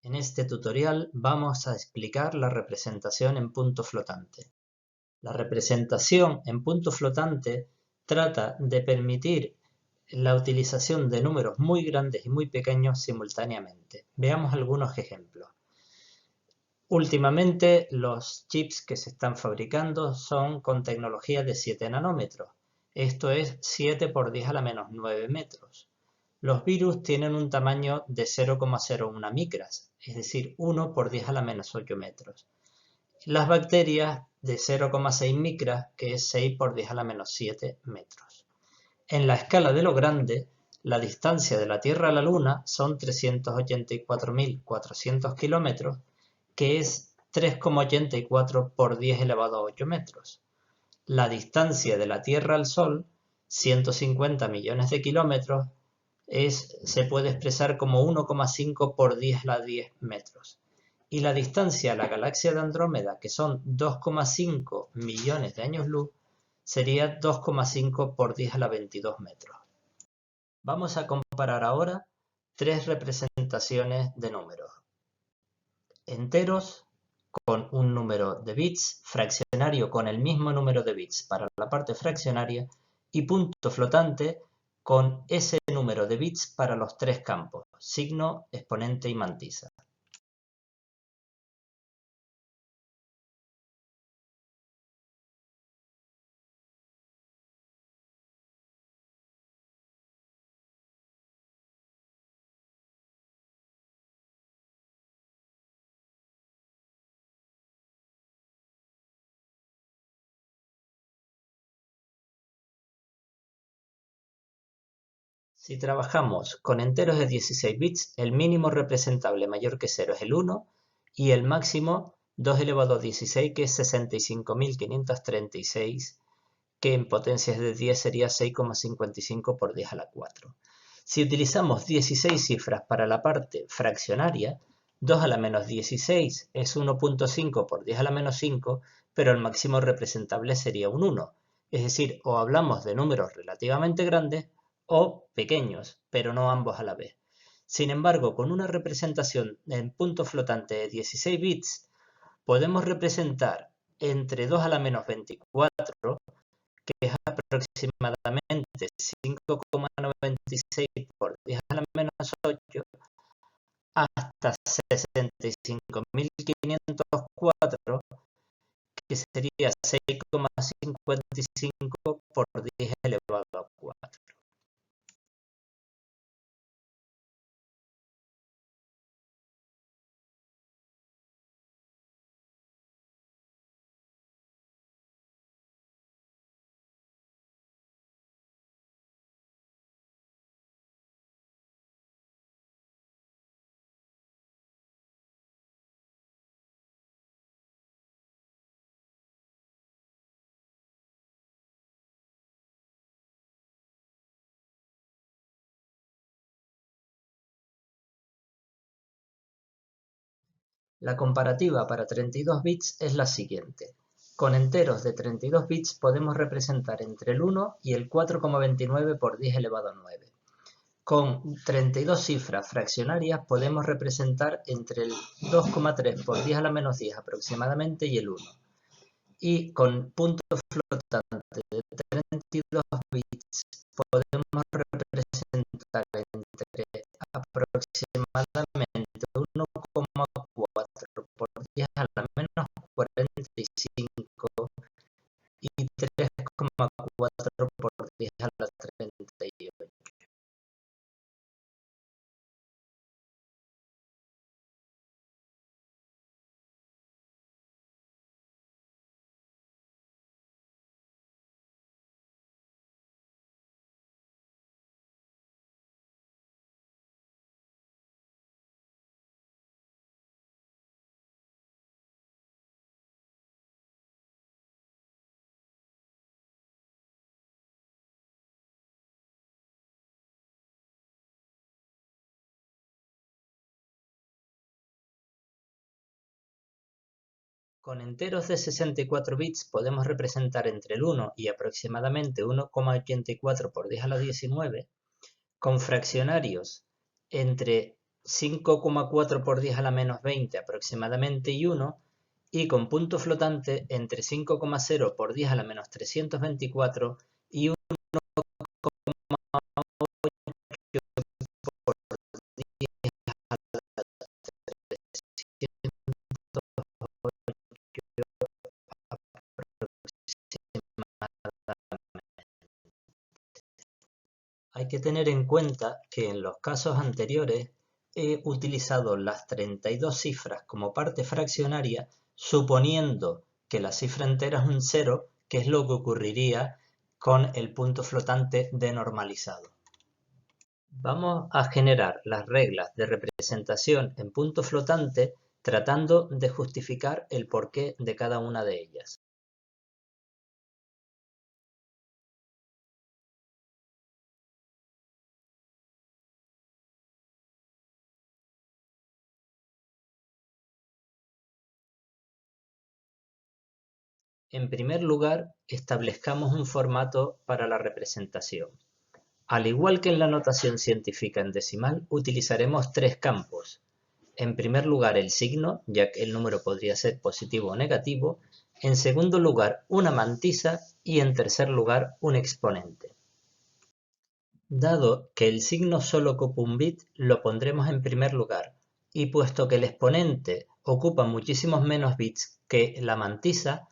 En este tutorial vamos a explicar la representación en punto flotante. La representación en punto flotante trata de permitir la utilización de números muy grandes y muy pequeños simultáneamente. Veamos algunos ejemplos. Últimamente los chips que se están fabricando son con tecnología de 7 nanómetros. Esto es 7 por 10 a la menos 9 metros. Los virus tienen un tamaño de 0,01 micras, es decir, 1 por 10 a la menos 8 metros. Las bacterias de 0,6 micras, que es 6 por 10 a la menos 7 metros. En la escala de lo grande, la distancia de la Tierra a la Luna son 384.400 kilómetros, que es 3,84 por 10 elevado a 8 metros. La distancia de la Tierra al Sol, 150 millones de kilómetros, se puede expresar como 1,5 por 10 a la 10 metros. Y la distancia a la galaxia de Andrómeda, que son 2,5 millones de años luz, sería 2,5 por 10 a la 22 metros. Vamos a comparar ahora tres representaciones de números. Enteros con un número de bits, fraccionario con el mismo número de bits para la parte fraccionaria y punto flotante con ese número de bits para los tres campos, signo, exponente y mantisa. Si trabajamos con enteros de 16 bits, el mínimo representable mayor que 0 es el 1 y el máximo 2 elevado a 16, que es 65.536, que en potencias de 10 sería 6,55 por 10 a la 4. Si utilizamos 16 cifras para la parte fraccionaria, 2 a la menos 16 es 1,5 por 10 a la menos 5, pero el máximo representable sería un 1. Es decir, o hablamos de números relativamente grandes o pequeños, pero no ambos a la vez. Sin embargo, con una representación en punto flotante de 16 bits, podemos representar entre 2 a la menos 24, que es aproximadamente 5,96 por 10 a la menos 8, hasta 65.504, que sería 6,55 por 10 elevado a 4. La comparativa para 32 bits es la siguiente. Con enteros de 32 bits podemos representar entre el 1 y el 4,29 por 10 elevado a 9. Con 32 cifras fraccionarias podemos representar entre el 2,3 por 10 a la menos 10 aproximadamente y el 1. Y con punto flotante de 32 bits podemos representar entre aproximadamente 1,4 por 10 a la menos 45 y 3,4 por 10 a la 38. Con enteros de 64 bits podemos representar entre el 1 y aproximadamente 1,84 por 10 a la 19, con fraccionarios entre 5,4 por 10 a la menos 20 aproximadamente y 1, y con punto flotante entre 5,0 por 10 a la menos 324 y 1,8 por 10 a la 328. Hay que tener en cuenta que en los casos anteriores he utilizado las 32 cifras como parte fraccionaria, suponiendo que la cifra entera es un 0, que es lo que ocurriría con el punto flotante denormalizado. Vamos a generar las reglas de representación en punto flotante tratando de justificar el porqué de cada una de ellas. En primer lugar, establezcamos un formato para la representación. Al igual que en la notación científica en decimal, utilizaremos tres campos. En primer lugar, el signo, ya que el número podría ser positivo o negativo. En segundo lugar, una mantisa y en tercer lugar, un exponente. Dado que el signo solo ocupa un bit, lo pondremos en primer lugar, y puesto que el exponente ocupa muchísimos menos bits que la mantisa,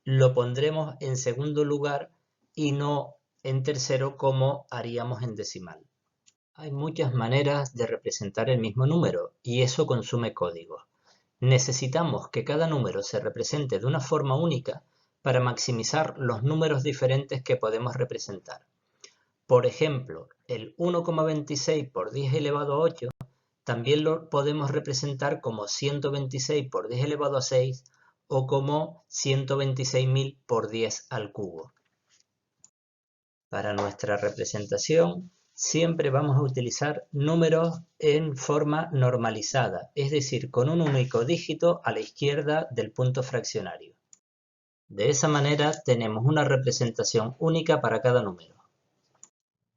lo pondremos en segundo lugar y no en tercero como haríamos en decimal. Hay muchas maneras de representar el mismo número y eso consume código. Necesitamos que cada número se represente de una forma única para maximizar los números diferentes que podemos representar. Por ejemplo, el 1,26 por 10 elevado a 8 también lo podemos representar como 126 por 10 elevado a 6 o como 126.000 por 10 al cubo. Para nuestra representación siempre vamos a utilizar números en forma normalizada, es decir, con un único dígito a la izquierda del punto fraccionario. De esa manera tenemos una representación única para cada número.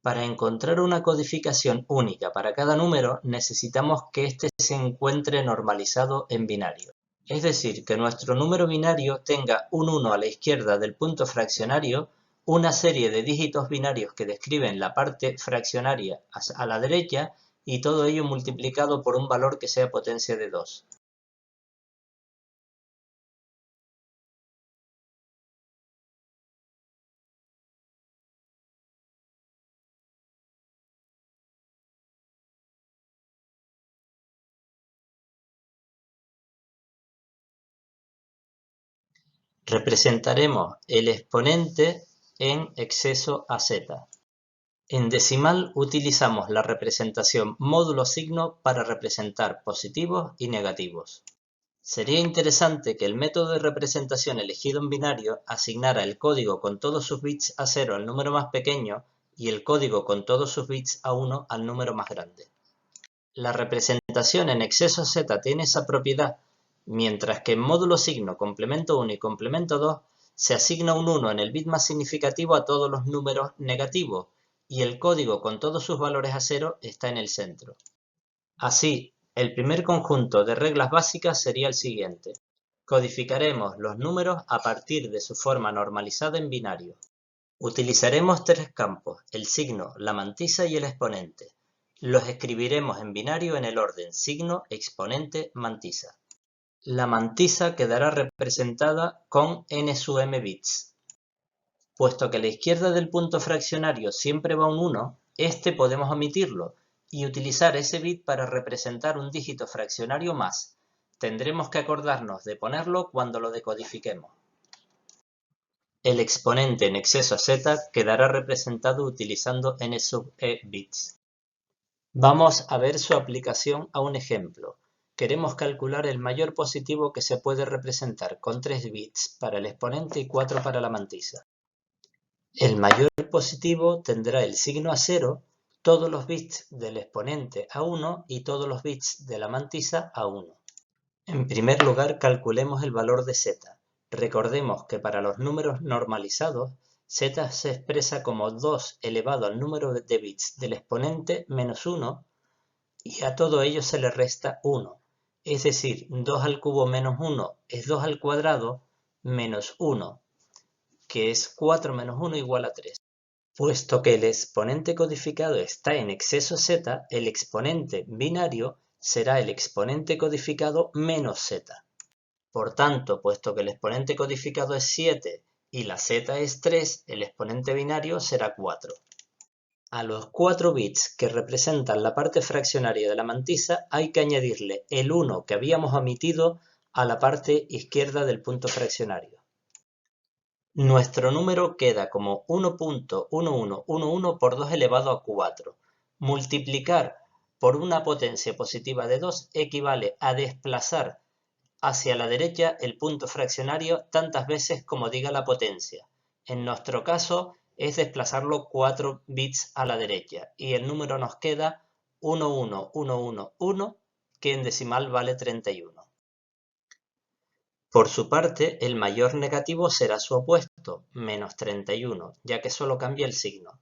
Para encontrar una codificación única para cada número necesitamos que éste se encuentre normalizado en binario. Es decir, que nuestro número binario tenga un 1 a la izquierda del punto fraccionario, una serie de dígitos binarios que describen la parte fraccionaria a la derecha y todo ello multiplicado por un valor que sea potencia de 2. Representaremos el exponente en exceso a z. En decimal utilizamos la representación módulo signo para representar positivos y negativos. Sería interesante que el método de representación elegido en binario asignara el código con todos sus bits a 0 al número más pequeño y el código con todos sus bits a 1 al número más grande. La representación en exceso z tiene esa propiedad, mientras que en módulo signo, complemento 1 y complemento 2 se asigna un 1 en el bit más significativo a todos los números negativos y el código con todos sus valores a 0 está en el centro. Así, el primer conjunto de reglas básicas sería el siguiente. Codificaremos los números a partir de su forma normalizada en binario. Utilizaremos tres campos, el signo, la mantisa y el exponente. Los escribiremos en binario en el orden signo, exponente, mantisa. La mantisa quedará representada con n sub m bits. Puesto que a la izquierda del punto fraccionario siempre va un 1, este podemos omitirlo y utilizar ese bit para representar un dígito fraccionario más. Tendremos que acordarnos de ponerlo cuando lo decodifiquemos. El exponente en exceso a z quedará representado utilizando n sub e bits. Vamos a ver su aplicación a un ejemplo. Queremos calcular el mayor positivo que se puede representar con 3 bits para el exponente y 4 para la mantisa. El mayor positivo tendrá el signo a 0, todos los bits del exponente a 1 y todos los bits de la mantisa a 1. En primer lugar, calculemos el valor de z. Recordemos que para los números normalizados, z se expresa como 2 elevado al número de bits del exponente menos 1 y a todo ello se le resta 1. Es decir, 2 al cubo menos 1 es 2 al cuadrado menos 1, que es 4 menos 1 igual a 3. Puesto que el exponente codificado está en exceso z, el exponente binario será el exponente codificado menos z. Por tanto, puesto que el exponente codificado es 7 y la z es 3, el exponente binario será 4. A los 4 bits que representan la parte fraccionaria de la mantisa hay que añadirle el 1 que habíamos omitido a la parte izquierda del punto fraccionario. Nuestro número queda como 1.1111 por 2 elevado a 4. Multiplicar por una potencia positiva de 2 equivale a desplazar hacia la derecha el punto fraccionario tantas veces como diga la potencia. En nuestro caso es desplazarlo 4 bits a la derecha y el número nos queda 11111, que en decimal vale 31. Por su parte, el mayor negativo será su opuesto, menos 31, ya que solo cambia el signo.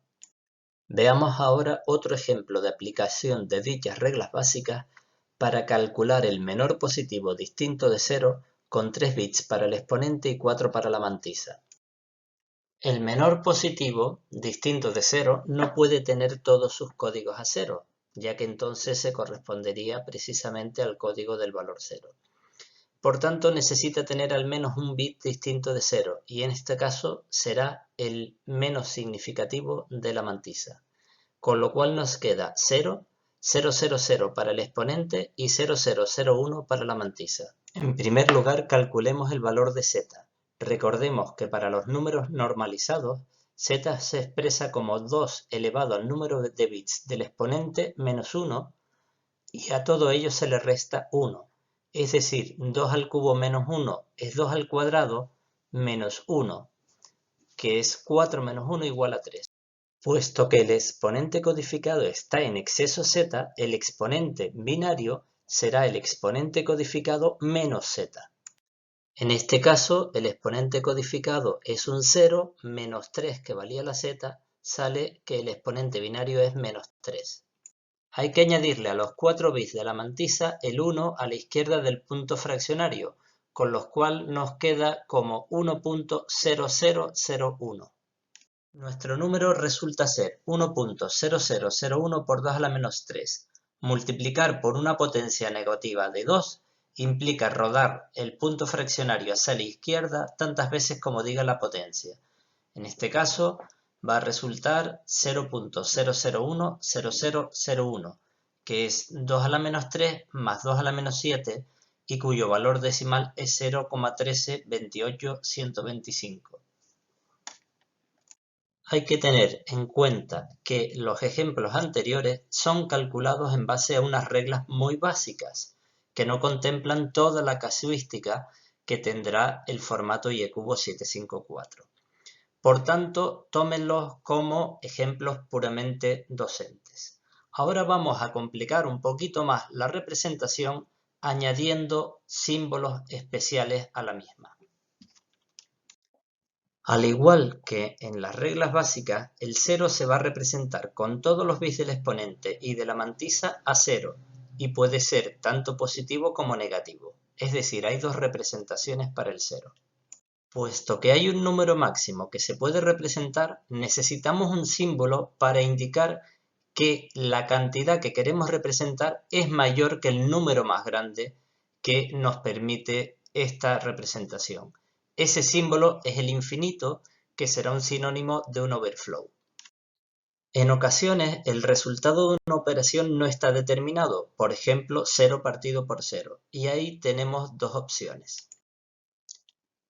Veamos ahora otro ejemplo de aplicación de dichas reglas básicas para calcular el menor positivo distinto de 0 con 3 bits para el exponente y 4 para la mantisa. El menor positivo distinto de 0 no puede tener todos sus códigos a 0, ya que entonces se correspondería precisamente al código del valor 0. Por tanto, necesita tener al menos un bit distinto de 0, y en este caso será el menos significativo de la mantisa. Con lo cual nos queda 0, 000 para el exponente y 0001 para la mantisa. En primer lugar, calculemos el valor de z. Recordemos que para los números normalizados, z se expresa como 2 elevado al número de bits del exponente menos 1, y a todo ello se le resta 1. Es decir, 2 al cubo menos 1 es 2 al cuadrado menos 1, que es 4 menos 1 igual a 3. Puesto que el exponente codificado está en exceso z, el exponente binario será el exponente codificado menos z. En este caso, el exponente codificado es un 0 menos 3 que valía la z, sale que el exponente binario es menos 3. Hay que añadirle a los 4 bits de la mantisa el 1 a la izquierda del punto fraccionario, con lo cual nos queda como 1.0001. Nuestro número resulta ser 1.0001 por 2 a la menos 3. Multiplicar por una potencia negativa de 2 implica rodar el punto fraccionario hacia la izquierda tantas veces como diga la potencia. En este caso va a resultar 0.0010001, que es 2 a la menos 3 más 2 a la menos 7 y cuyo valor decimal es 0,1328125. Hay que tener en cuenta que los ejemplos anteriores son calculados en base a unas reglas muy básicas, que no contemplan toda la casuística que tendrá el formato IEcubo 754. Por tanto, tómenlos como ejemplos puramente docentes. Ahora vamos a complicar un poquito más la representación añadiendo símbolos especiales a la misma. Al igual que en las reglas básicas, el 0 se va a representar con todos los bits del exponente y de la mantisa a 0, y puede ser tanto positivo como negativo. Es decir, hay dos representaciones para el 0. Puesto que hay un número máximo que se puede representar, necesitamos un símbolo para indicar que la cantidad que queremos representar es mayor que el número más grande que nos permite esta representación. Ese símbolo es el infinito, que será un sinónimo de un overflow. En ocasiones, el resultado de una operación no está determinado, por ejemplo, 0 partido por 0, y ahí tenemos dos opciones.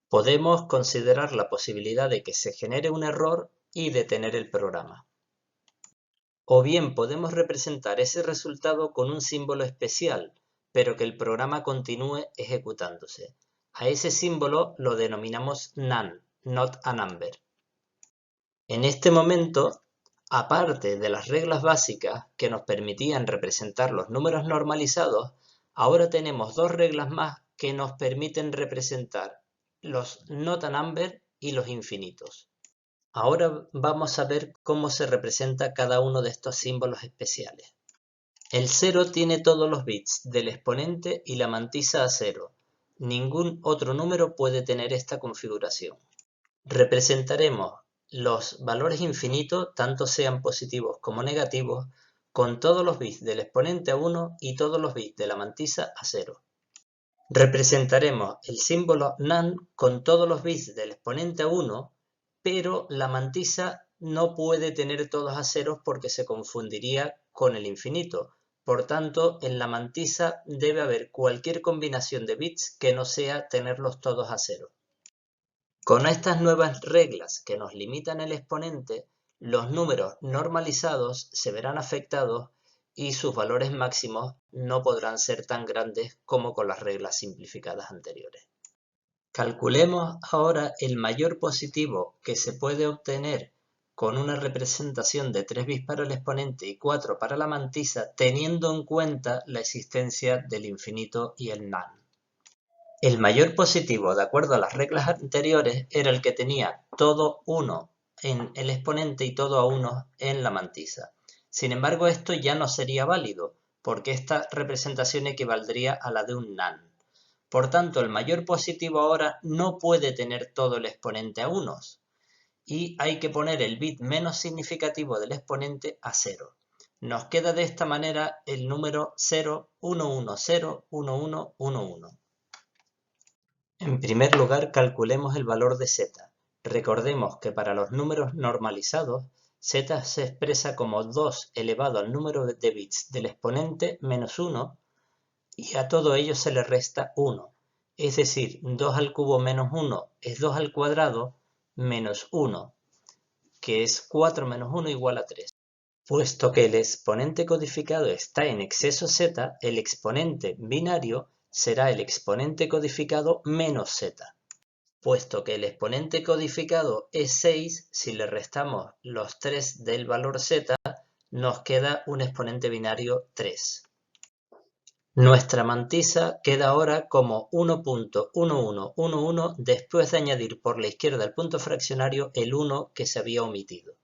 Podemos considerar la posibilidad de que se genere un error y detener el programa. O bien podemos representar ese resultado con un símbolo especial, pero que el programa continúe ejecutándose. A ese símbolo lo denominamos none, not a number. En este momento, aparte de las reglas básicas que nos permitían representar los números normalizados, ahora tenemos dos reglas más que nos permiten representar los not a number y los infinitos. Ahora vamos a ver cómo se representa cada uno de estos símbolos especiales. El 0 tiene todos los bits del exponente y la mantisa a 0. Ningún otro número puede tener esta configuración. Representaremos los valores infinitos, tanto sean positivos como negativos, con todos los bits del exponente a 1 y todos los bits de la mantisa a 0. Representaremos el símbolo NaN con todos los bits del exponente a 1, pero la mantisa no puede tener todos a 0 porque se confundiría con el infinito. Por tanto, en la mantisa debe haber cualquier combinación de bits que no sea tenerlos todos a 0. Con estas nuevas reglas que nos limitan el exponente, los números normalizados se verán afectados y sus valores máximos no podrán ser tan grandes como con las reglas simplificadas anteriores. Calculemos ahora el mayor positivo que se puede obtener con una representación de 3 bits para el exponente y 4 para la mantisa, teniendo en cuenta la existencia del infinito y el NaN. El mayor positivo, de acuerdo a las reglas anteriores, era el que tenía todo 1 en el exponente y todo a 1 en la mantisa. Sin embargo, esto ya no sería válido, porque esta representación equivaldría a la de un NaN. Por tanto, el mayor positivo ahora no puede tener todo el exponente a unos, y hay que poner el bit menos significativo del exponente a 0. Nos queda de esta manera el número 0, 1, 1, 0, 1, 1, 1, 1. En primer lugar, calculemos el valor de z. Recordemos que para los números normalizados, z se expresa como 2 elevado al número de bits del exponente menos 1 y a todo ello se le resta 1. Es decir, 2 al cubo menos 1 es 2 al cuadrado menos 1, que es 4 menos 1 igual a 3. Puesto que el exponente codificado está en exceso z, el exponente binario será el exponente codificado menos z. Puesto que el exponente codificado es 6, si le restamos los 3 del valor z, nos queda un exponente binario 3. Nuestra mantisa queda ahora como 1.1111 después de añadir por la izquierda el punto fraccionario el 1 que se había omitido.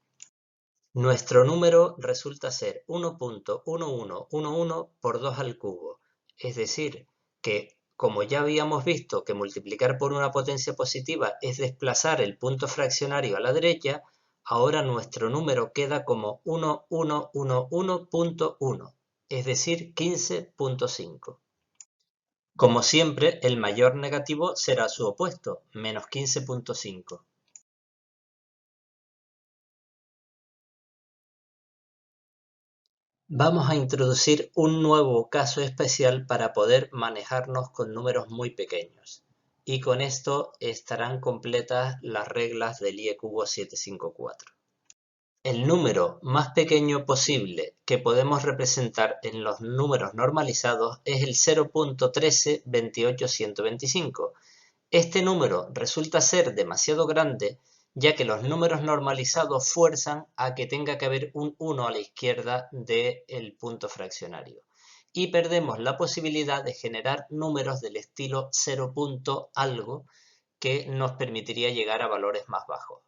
Nuestro número resulta ser 1.1111 por 2 al cubo, es decir, que como ya habíamos visto que multiplicar por una potencia positiva es desplazar el punto fraccionario a la derecha, ahora nuestro número queda como 1111.1, es decir, 15.5. Como siempre, el mayor negativo será su opuesto, menos 15.5. Vamos a introducir un nuevo caso especial para poder manejarnos con números muy pequeños. Y con esto estarán completas las reglas del IEcubo 754. El número más pequeño posible que podemos representar en los números normalizados es el 0.132825. Este número resulta ser demasiado grande, ya que los números normalizados fuerzan a que tenga que haber un 1 a la izquierda del punto fraccionario. Y perdemos la posibilidad de generar números del estilo 0. algo que nos permitiría llegar a valores más bajos.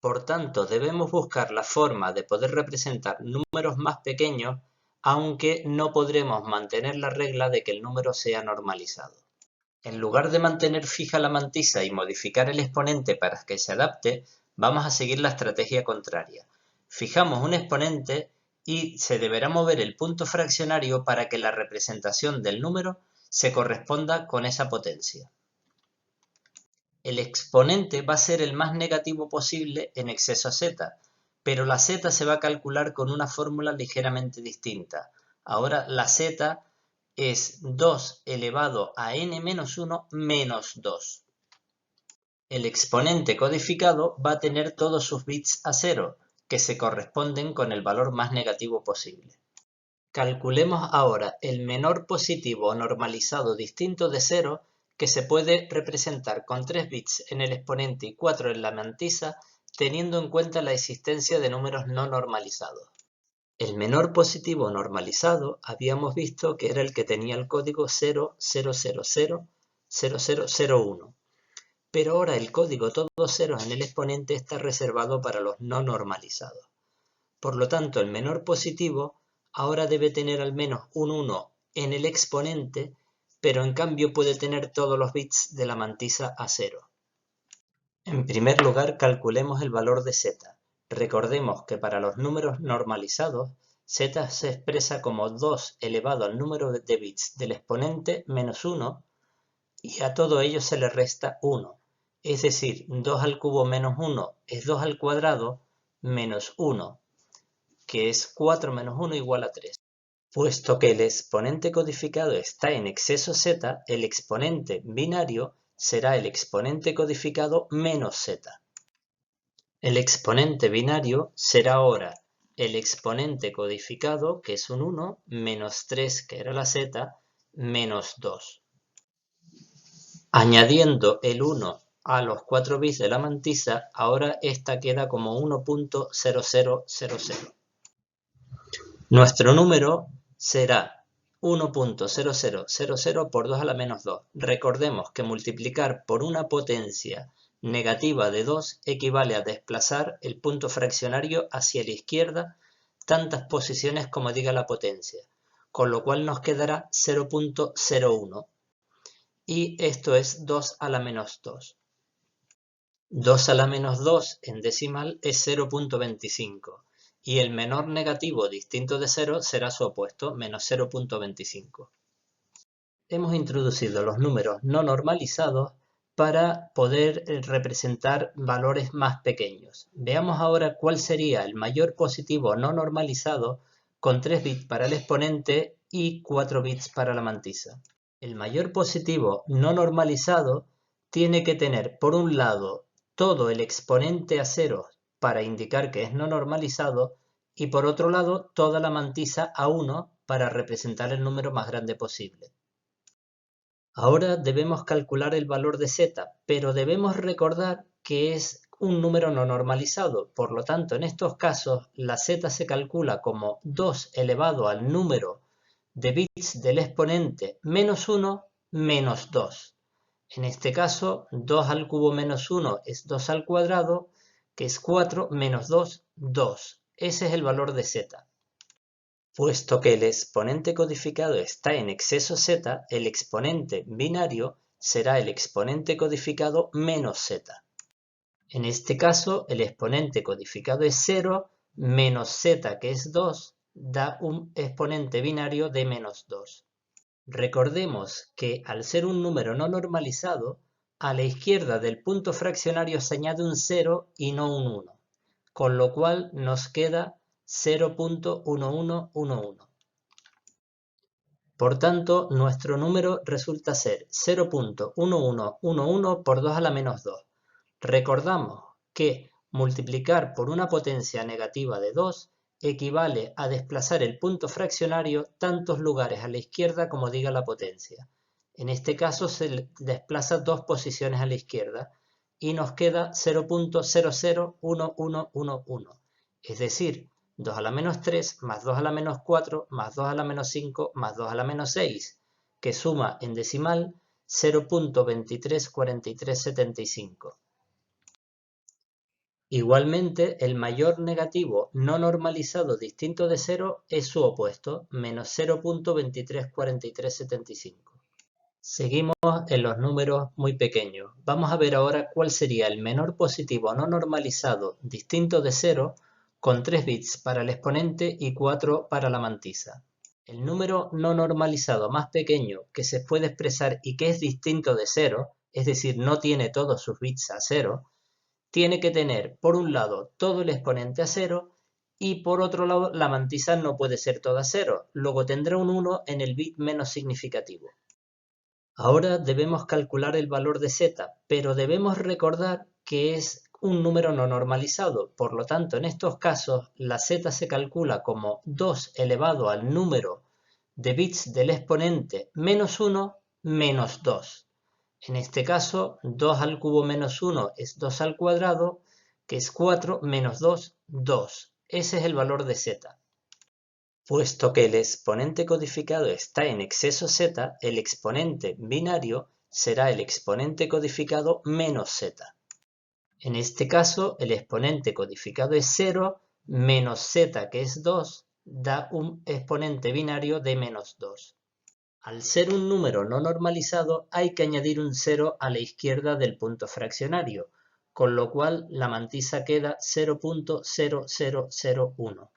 Por tanto, debemos buscar la forma de poder representar números más pequeños, aunque no podremos mantener la regla de que el número sea normalizado. En lugar de mantener fija la mantisa y modificar el exponente para que se adapte, vamos a seguir la estrategia contraria. Fijamos un exponente y se deberá mover el punto fraccionario para que la representación del número se corresponda con esa potencia. El exponente va a ser el más negativo posible en exceso a z, pero la z se va a calcular con una fórmula ligeramente distinta. Ahora la z es 2 elevado a n-1 menos 2. El exponente codificado va a tener todos sus bits a 0, que se corresponden con el valor más negativo posible. Calculemos ahora el menor positivo normalizado distinto de 0 que se puede representar con 3 bits en el exponente y 4 en la mantisa, teniendo en cuenta la existencia de números no normalizados. El menor positivo normalizado habíamos visto que era el que tenía el código 00000001, pero ahora el código todos ceros en el exponente está reservado para los no normalizados. Por lo tanto, el menor positivo ahora debe tener al menos un 1 en el exponente, pero en cambio puede tener todos los bits de la mantisa a 0. En primer lugar, calculemos el valor de z. Recordemos que para los números normalizados, z se expresa como 2 elevado al número de bits del exponente menos 1 y a todo ello se le resta 1. Es decir, 2 al cubo menos 1 es 2 al cuadrado menos 1, que es 4 menos 1 igual a 3. Puesto que el exponente codificado está en exceso z, el exponente binario será el exponente codificado menos z. El exponente binario será ahora el exponente codificado, que es un 1, menos 3, que era la z, menos 2. Añadiendo el 1 a los 4 bits de la mantisa, ahora esta queda como 1.0000. Nuestro número será 1.0000 por 2 a la menos 2. Recordemos que multiplicar por una potencia negativa de 2 equivale a desplazar el punto fraccionario hacia la izquierda tantas posiciones como diga la potencia, con lo cual nos quedará 0.01. Y esto es 2 a la menos 2. 2 a la menos 2 en decimal es 0.25 y el menor negativo distinto de 0 será su opuesto, menos 0.25. Hemos introducido los números no normalizados para poder representar valores más pequeños. Veamos ahora cuál sería el mayor positivo no normalizado con 3 bits para el exponente y 4 bits para la mantisa. El mayor positivo no normalizado tiene que tener, por un lado, todo el exponente a 0 para indicar que es no normalizado y por otro lado, toda la mantisa a 1 para representar el número más grande posible. Ahora debemos calcular el valor de z, pero debemos recordar que es un número no normalizado. Por lo tanto, en estos casos, la z se calcula como 2 elevado al número de bits del exponente menos 1 menos 2. En este caso, 2 al cubo menos 1 es 2 al cuadrado, que es 4 menos 2, 2. Ese es el valor de z. Puesto que el exponente codificado está en exceso z, el exponente binario será el exponente codificado menos z. En este caso, el exponente codificado es 0 menos z, que es 2, da un exponente binario de menos 2. Recordemos que al ser un número no normalizado, a la izquierda del punto fraccionario se añade un 0 y no un 1, con lo cual nos queda 0.1111. Por tanto, nuestro número resulta ser 0.1111 por 2 a la menos 2. Recordamos que multiplicar por una potencia negativa de 2 equivale a desplazar el punto fraccionario tantos lugares a la izquierda como diga la potencia. En este caso se desplaza 2 posiciones a la izquierda y nos queda 0.001111, es decir, 2 a la menos 3 más 2 a la menos 4 más 2 a la menos 5 más 2 a la menos 6, que suma en decimal 0.234375. Igualmente, el mayor negativo no normalizado distinto de 0 es su opuesto, menos 0.234375. Seguimos en los números muy pequeños. Vamos a ver ahora cuál sería el menor positivo no normalizado distinto de 0 con 3 bits para el exponente y 4 para la mantisa. El número no normalizado más pequeño que se puede expresar y que es distinto de 0, es decir, no tiene todos sus bits a 0, tiene que tener, por un lado, todo el exponente a 0 y por otro lado, la mantisa no puede ser toda 0, luego tendrá un 1 en el bit menos significativo. Ahora debemos calcular el valor de z, pero debemos recordar que es un número no normalizado. Por lo tanto, en estos casos, la z se calcula como 2 elevado al número de bits del exponente menos 1 menos 2. En este caso, 2 al cubo menos 1 es 2 al cuadrado, que es 4 menos 2, 2. Ese es el valor de z. Puesto que el exponente codificado está en exceso z, el exponente binario será el exponente codificado menos z. En este caso, el exponente codificado es 0 menos z, que es 2, da un exponente binario de menos 2. Al ser un número no normalizado, hay que añadir un 0 a la izquierda del punto fraccionario, con lo cual la mantisa queda 0.0001.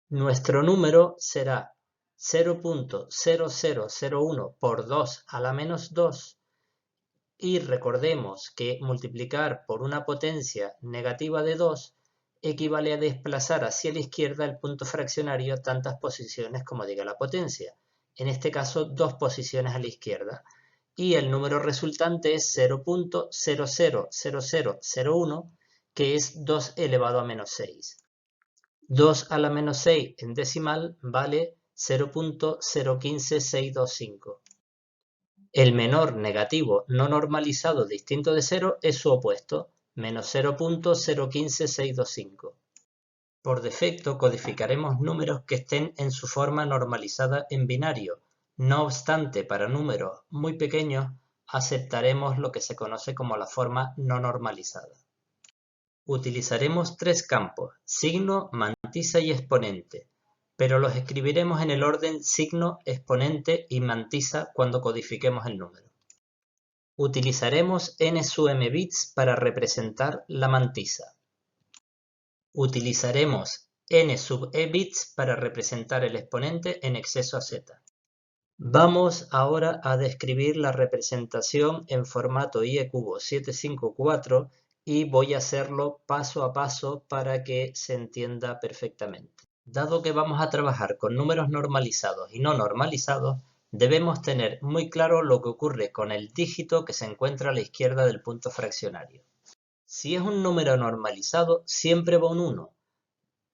Nuestro número será 0.0001 por 2 a la menos 2, y recordemos que multiplicar por una potencia negativa de 2 equivale a desplazar hacia la izquierda el punto fraccionario tantas posiciones como diga la potencia, en este caso 2 posiciones a la izquierda, y el número resultante es 0.000001, que es 2 elevado a menos 6. 2 a la menos 6 en decimal vale 0.015625. El menor negativo no normalizado distinto de 0 es su opuesto, menos 0.015625. Por defecto codificaremos números que estén en su forma normalizada en binario. No obstante, para números muy pequeños aceptaremos lo que se conoce como la forma no normalizada. Utilizaremos tres campos, signo, mantisa y exponente, pero los escribiremos en el orden signo, exponente y mantisa cuando codifiquemos el número. Utilizaremos n sub m bits para representar la mantisa. Utilizaremos n sub e bits para representar el exponente en exceso a z. Vamos ahora a describir la representación en formato IE-cubo 754 y voy a hacerlo paso a paso para que se entienda perfectamente. Dado que vamos a trabajar con números normalizados y no normalizados, debemos tener muy claro lo que ocurre con el dígito que se encuentra a la izquierda del punto fraccionario. Si es un número normalizado, siempre va un 1.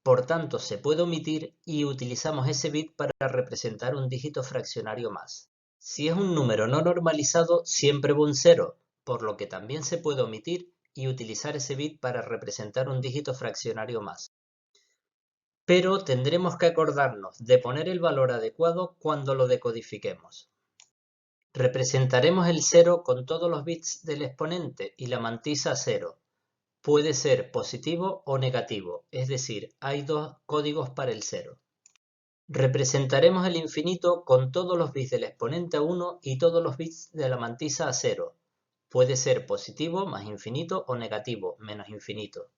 Por tanto, se puede omitir y utilizamos ese bit para representar un dígito fraccionario más. Si es un número no normalizado, siempre va un 0, por lo que también se puede omitir y utilizar ese bit para representar un dígito fraccionario más. Pero tendremos que acordarnos de poner el valor adecuado cuando lo decodifiquemos. Representaremos el 0 con todos los bits del exponente y la mantisa 0. Puede ser positivo o negativo, es decir, hay dos códigos para el 0. Representaremos el infinito con todos los bits del exponente a 1 y todos los bits de la mantisa a 0. Puede ser positivo más infinito o negativo menos infinito.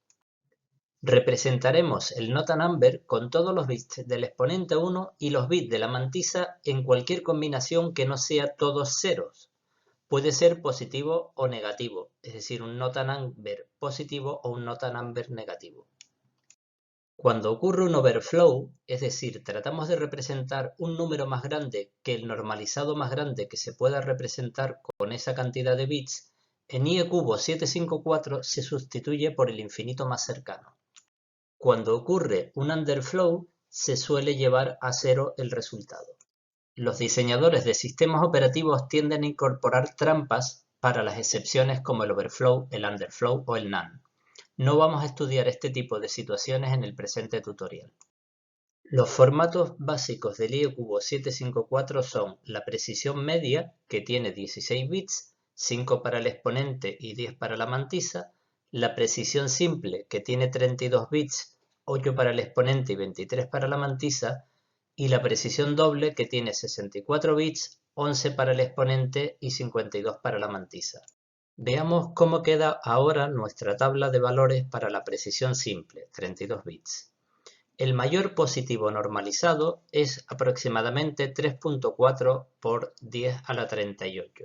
Representaremos el nota number con todos los bits del exponente a 1 y los bits de la mantisa en cualquier combinación que no sea todos ceros. Puede ser positivo o negativo, es decir, un nota number positivo o un nota number negativo. Cuando ocurre un overflow, es decir, tratamos de representar un número más grande que el normalizado más grande que se pueda representar con esa cantidad de bits, en IE-cubo 754 se sustituye por el infinito más cercano. Cuando ocurre un underflow, se suele llevar a 0 el resultado. Los diseñadores de sistemas operativos tienden a incorporar trampas para las excepciones como el overflow, el underflow o el none. No vamos a estudiar este tipo de situaciones en el presente tutorial. Los formatos básicos del IE-cubo 754 son la precisión media, que tiene 16 bits, 5 para el exponente y 10 para la mantisa, la precisión simple, que tiene 32 bits, 8 para el exponente y 23 para la mantisa, y la precisión doble, que tiene 64 bits, 11 para el exponente y 52 para la mantisa. Veamos cómo queda ahora nuestra tabla de valores para la precisión simple, 32 bits. El mayor positivo normalizado es aproximadamente 3.4 por 10 a la 38.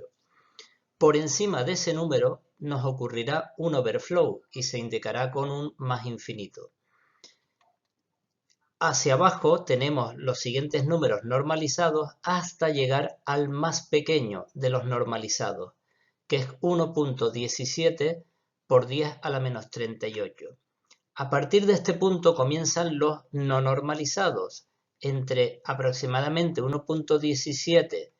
Por encima de ese número nos ocurrirá un overflow y se indicará con un más infinito. Hacia abajo tenemos los siguientes números normalizados hasta llegar al más pequeño de los normalizados, que es 1.17 por 10 a la menos 38. A partir de este punto comienzan los no normalizados, entre aproximadamente 1.17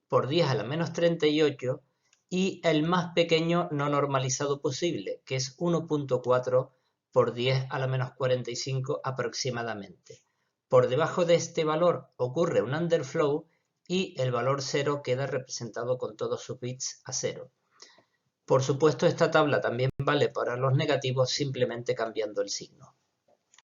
por 10 a la menos 38 y el más pequeño no normalizado posible, que es 1.4 por 10 a la menos 45 aproximadamente. Por debajo de este valor ocurre un underflow y el valor 0 queda representado con todos sus bits a 0. Por supuesto, esta tabla también vale para los negativos simplemente cambiando el signo.